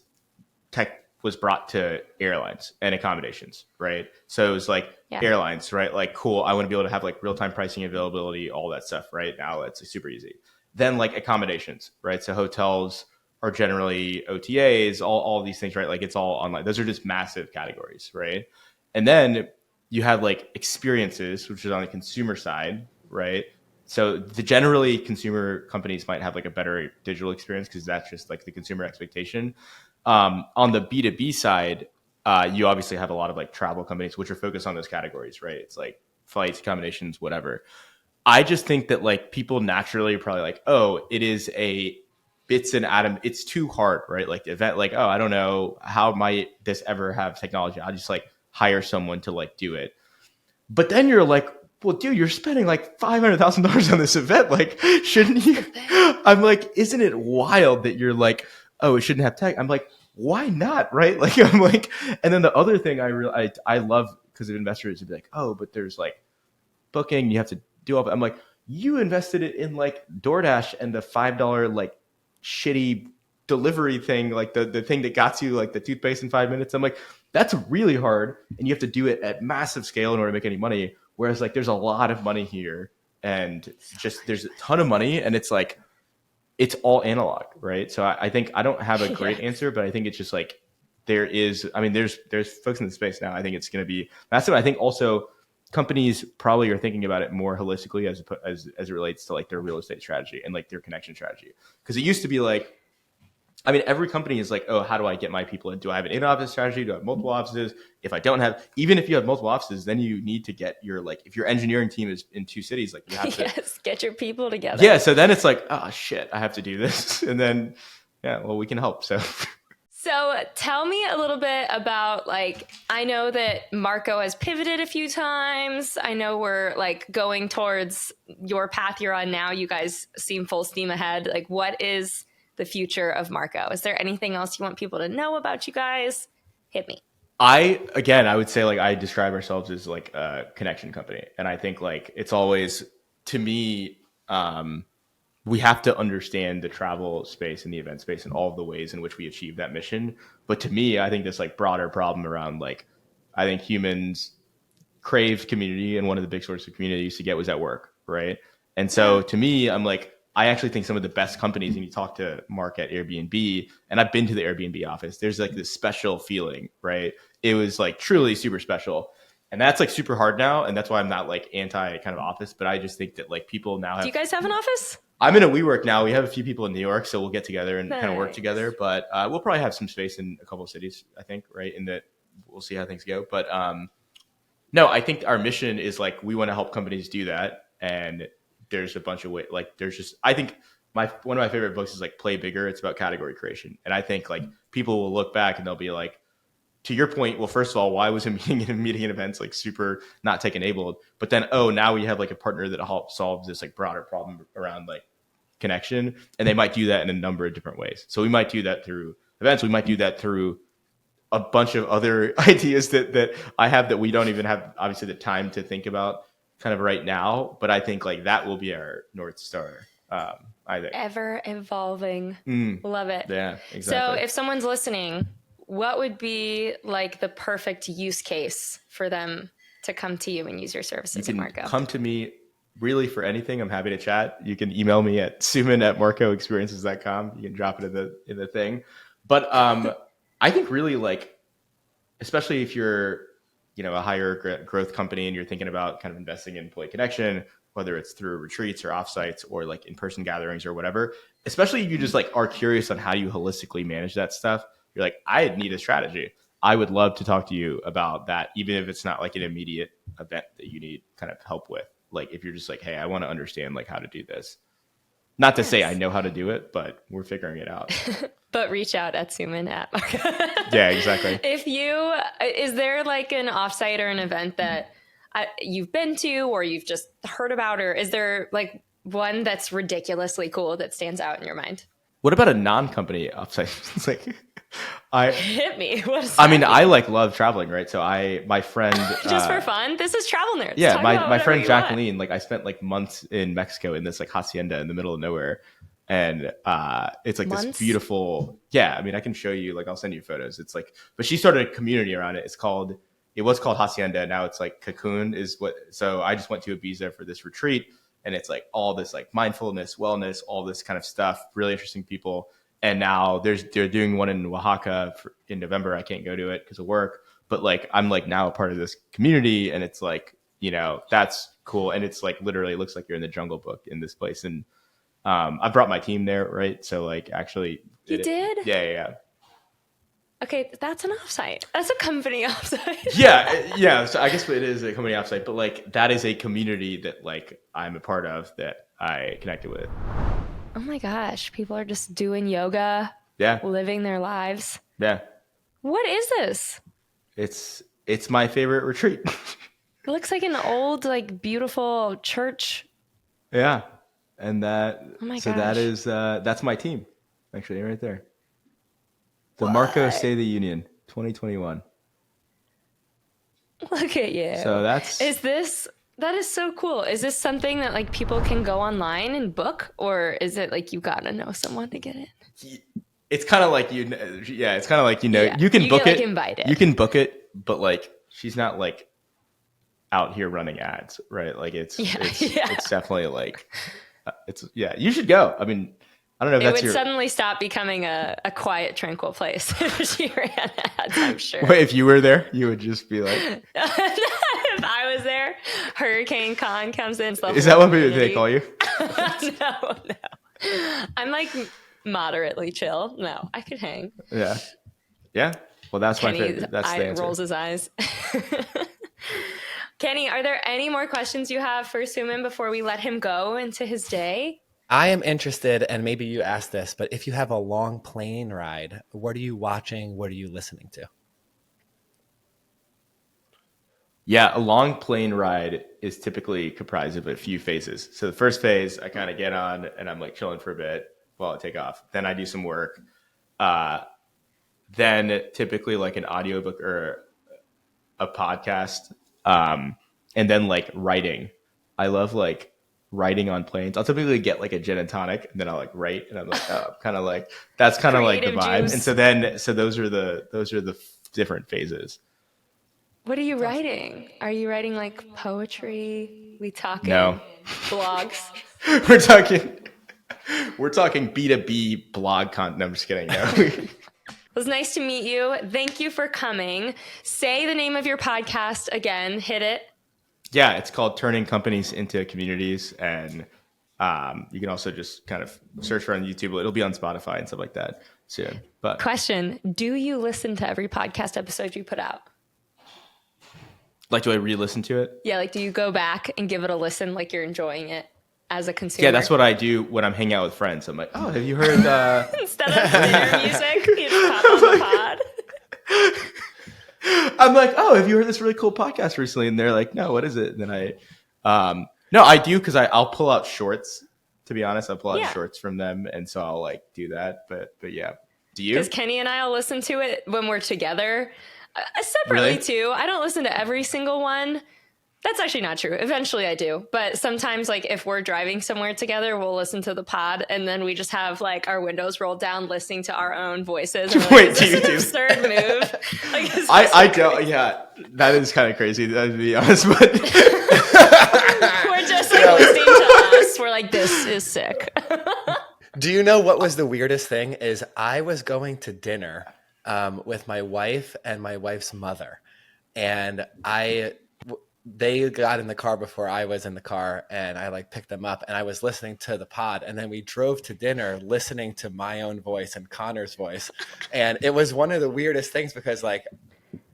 tech was brought to airlines and accommodations, right? So it was like airlines, right? Like, cool, I want to be able to have like real-time pricing, availability, all that stuff, right? Now it's like, super easy. Then like accommodations, right? So hotels are generally OTAs, all these things, right? Like it's all online. Those are just massive categories, right? And then you have like experiences, which is on the consumer side, right? So generally consumer companies might have like a better digital experience because that's just like the consumer expectation. On the B2B side, you obviously have a lot of like travel companies which are focused on those categories, right? It's like flights, accommodations, whatever. I just think that like people naturally are probably like, oh, it is a bits and atom. It's too hard, right? Like the event, like, oh, I don't know how might this ever have technology. I'll just like hire someone to like do it. But then you're like, well, dude, you're spending like $500,000 on this event. Like, shouldn't you? I'm like, isn't it wild that you're like, oh, it shouldn't have tech? I'm like, why not? Right? Like, I'm like, and then the other thing I love because of investors would be like, oh, but there's like booking, you have to do all. I'm like, you invested it in like DoorDash and the $5 like shitty delivery thing, like the thing that got you like the toothpaste in 5 minutes. I'm like, that's really hard, and you have to do it at massive scale in order to make any money. Whereas like there's a lot of money here, and just there's a ton of money, and it's like it's all analog, right? So I think I don't have a great answer, but I think it's just like there is. I mean, there's folks in the space now. I think it's going to be massive. I think also companies probably are thinking about it more holistically as it relates to like their real estate strategy and like their connection strategy. Because it used to be like, I mean, every company is like, oh, how do I get my people in? Do I have an in-office strategy? Do I have multiple offices? If I don't have, even if you have multiple offices, then you need to get your, like, if your engineering team is in 2 cities, like you have to. Yes, get your people together. Yeah. So then it's like, oh shit, I have to do this. And then, yeah, well, we can help. So tell me a little bit about, like, I know that Marco has pivoted a few times. I know we're like going towards your path you're on now. You guys seem full steam ahead. Like, what is the future of Marco? Is there anything else you want people to know about you guys? Hit me. I would say like I describe ourselves as like a connection company. And I think like it's always, to me, we have to understand the travel space and the event space and all of the ways in which we achieve that mission. But to me, I think this like broader problem around like, I think humans crave community, and one of the big sources of community used to get was at work, right? And so to me, I'm like, I actually think some of the best companies, and you talk to Mark at Airbnb, and I've been to the Airbnb office, there's like this special feeling, right? It was like truly super special. And that's like super hard now. And that's why I'm not like anti kind of office, but I just think that like people now have. Do you guys have an office? I'm in a WeWork now. We have a few people in New York, so we'll get together and kind of work together. But we'll probably have some space in a couple of cities, I think, right? In that we'll see how things go. But no, I think our mission is like we want to help companies do that. And there's a bunch of ways. Like there's just, I think one of my favorite books is like Play Bigger. It's about category creation. And I think like people will look back and they'll be like, to your point, well, first of all, why was a meeting and events like super not tech enabled? But then, oh, now we have like a partner that helps solve this like broader problem around like connection. And they might do that in a number of different ways. So we might do that through events. We might do that through a bunch of other ideas that I have that we don't even have, obviously, the time to think about kind of right now. But I think like that will be our North Star. I think. Ever evolving. Love it. Yeah, exactly. So if someone's listening, what would be like the perfect use case for them to come to you and use your services at Marco? Come to me really for anything. I'm happy to chat. You can email me at suman@marcoexperiences.com. You can drop it in the thing. But I think really like, especially if you're, a higher growth company and you're thinking about kind of investing in employee connection, whether it's through retreats or offsites or like in-person gatherings or whatever, especially if you just like are curious on how you holistically manage that stuff. You're like, I need a strategy. I would love to talk to you about that, even if it's not like an immediate event that you need kind of help with. Like if you're just like, hey, I want to understand like how to do this. Not to say I know how to do it, but we're figuring it out. But reach out at Suman at Marco. Yeah, exactly. Is there like an offsite or an event that you've been to or you've just heard about, or is there like one that's ridiculously cool that stands out in your mind? What about a non-company offsite? It's like, hit me. I like love traveling, right? So my friend just for fun. This is Travel Nerds. Yeah, my friend Jacqueline, like I spent like months in Mexico in this like hacienda in the middle of nowhere, and it's like this beautiful. Yeah, I mean, I can show you. Like, I'll send you photos. It's like, but she started a community around it. It was called Hacienda. Now it's like Cocoon is what. So I just went to Ibiza for this retreat, and it's like all this like mindfulness, wellness, all this kind of stuff. Really interesting people. And now they're doing one in Oaxaca in November. I can't go to it because of work, but like I'm like now a part of this community, and it's like that's cool. And it's like literally looks like you're in the Jungle Book in this place. And I brought my team there, right? So like actually, you did? Yeah. Okay, that's an offsite. That's a company offsite. Yeah. So I guess it is a company offsite, but like that is a community that like I'm a part of that I connected with. Oh my gosh, people are just doing yoga, Yeah. living their lives. Yeah. What is this? It's my favorite retreat. It looks like an old, like, beautiful church. Yeah. And Oh my that gosh. is that's my team actually right there. The Marco What? State of the Union 2021. Look at you. So That is so cool. Is this something that like people can go online and book, or is it like you gotta know someone to get in? it's kind of like it's kind of like Yeah, you can you book get, like, it. invited. You can book it, but like she's not like out here running ads, right? Like it's definitely like you should go. I mean, I don't know if It that's would your suddenly stop becoming a quiet, tranquil place if she ran ads, I'm sure. Wait, if you were there, you would just be like, If I was there, Hurricane Khan comes in. Is that what they call you? No. I'm like moderately chill. No, I could hang. Yeah. Well, that's my Kenny favorite. That's the answer. rolls his eyes. Kenny, are there any more questions you have for Suman before we let him go into his day? I am interested, and maybe you asked this, but if you have a long plane ride, what are you watching? What are you listening to? Yeah, a long plane ride is typically comprised of a few phases. So the first phase, I kind of get on and I'm like chilling for a bit while I take off. Then I do some work. Then typically like an audiobook or a podcast. And then like writing. I love like writing on planes. I'll typically get like a gin and tonic and then I'll like write and I'm like, kind of like, that's kind of like the vibe. Juice. And so those are the different phases. What are you writing? Are you writing like poetry? We talking No. blogs? We're talking B2B blog content. No, I'm just kidding. No. It was nice to meet you. Thank you for coming. Say the name of your podcast again. Hit it. Yeah, it's called Turning Companies into Communities. And you can also just kind of search for it on YouTube. It'll be on Spotify and stuff like that soon. But Question, do you listen to every podcast episode you put out? Like, do I re-listen to it? Yeah, like do you go back and give it a listen like you're enjoying it as a consumer? Yeah, that's what I do when I'm hanging out with friends. I'm like, oh, have you heard... Instead of their music, you just pop on the pod. I'm like, oh, have you heard this really cool podcast recently? And they're like, no, what is it? And then no, I do because I'll pull out shorts. To be honest, I'll pull out shorts from them. And so I'll like do that. But yeah. Do you? Because Kenny and I will listen to it when we're together. Separately, Really? too. I don't listen to every single one. That's actually not true. Eventually I do. But sometimes, like, if we're driving somewhere together, we'll listen to the pod, and then we just have, like, our windows rolled down listening to our own voices. And Wait, is this an absurd move? Like, I don't, yeah, that is kind of crazy, to be honest, but... We're just, like, listening to us. We're like, this is sick. Do you know what was the weirdest thing? Is I was going to dinner with my wife and my wife's mother, and they got in the car before I was in the car, and I like picked them up, and I was listening to the pod, and then we drove to dinner listening to my own voice and Connor's voice, and it was one of the weirdest things because like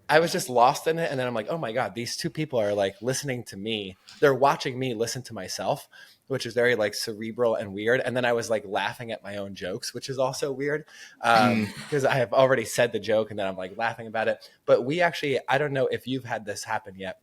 I was just lost in it, and then I'm like, oh my god, these two people are like listening to me, they're watching me listen to myself, which is very like cerebral and weird. And then I was like laughing at my own jokes, which is also weird because I have already said the joke and then I'm like laughing about it. But we actually, I don't know if you've had this happen yet,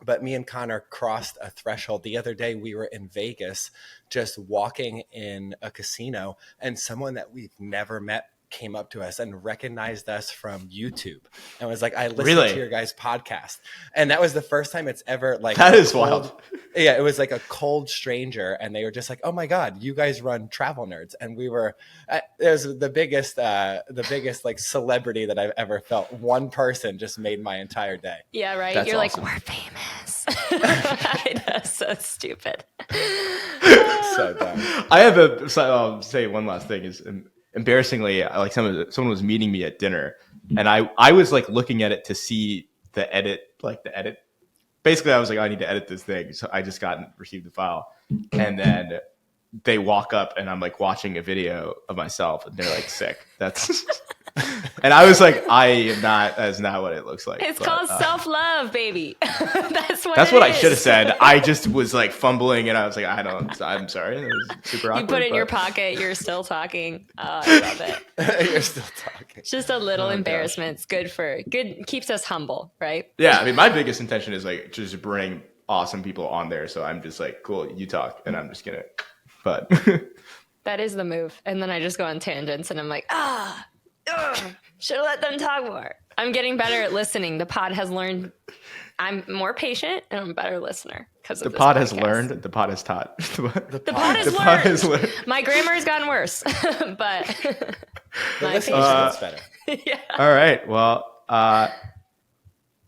but me and Connor crossed a threshold. The other day we were in Vegas just walking in a casino, and someone that we've never met came up to us and recognized us from YouTube and was like, I listened to your guys' podcast. And that was the first time it's ever like, that is wild. Yeah. It was like a cold stranger. And they were just like, oh my God, you guys run Travel Nerds. And we were, it was the biggest like celebrity that I've ever felt. One person just made my entire day. Yeah. Right. That's You're awesome. like, we're famous. That's so stupid. So dumb. I have I'll say one last thing is, embarrassingly, like someone was meeting me at dinner, and I was like looking at it to see the edit. Basically, I was like, I need to edit this thing, so I just received the file, and then they walk up and I'm like watching a video of myself and they're like, sick. That's and I was like, that's not what it looks like. It's called self-love, baby. That's what I should have said. I just was like fumbling and I was like, I'm sorry. It was super awkward. You put it in your pocket. You're still talking. Oh, I love it. You're still talking. It's just a little embarrassment. It's good. Keeps us humble, right? Yeah. I mean, my biggest intention is like just bring awesome people on there. So I'm just like, cool, you talk and I'm just going to, but. That is the move. And then I just go on tangents and I'm like, should have let them talk more. I'm getting better at listening. The pod has learned I'm more patient and I'm a better listener because of the pod podcast. has learned. The pod has taught. The pod has learned. My grammar has gotten worse, but the listening gets better. Yeah. All right. Well, I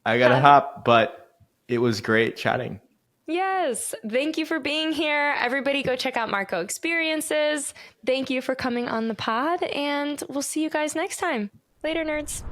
gotta hop, but it was great chatting. Yes. Thank you for being here. Everybody go check out Marco Experiences. Thank you for coming on the pod, and we'll see you guys next time. Later, nerds.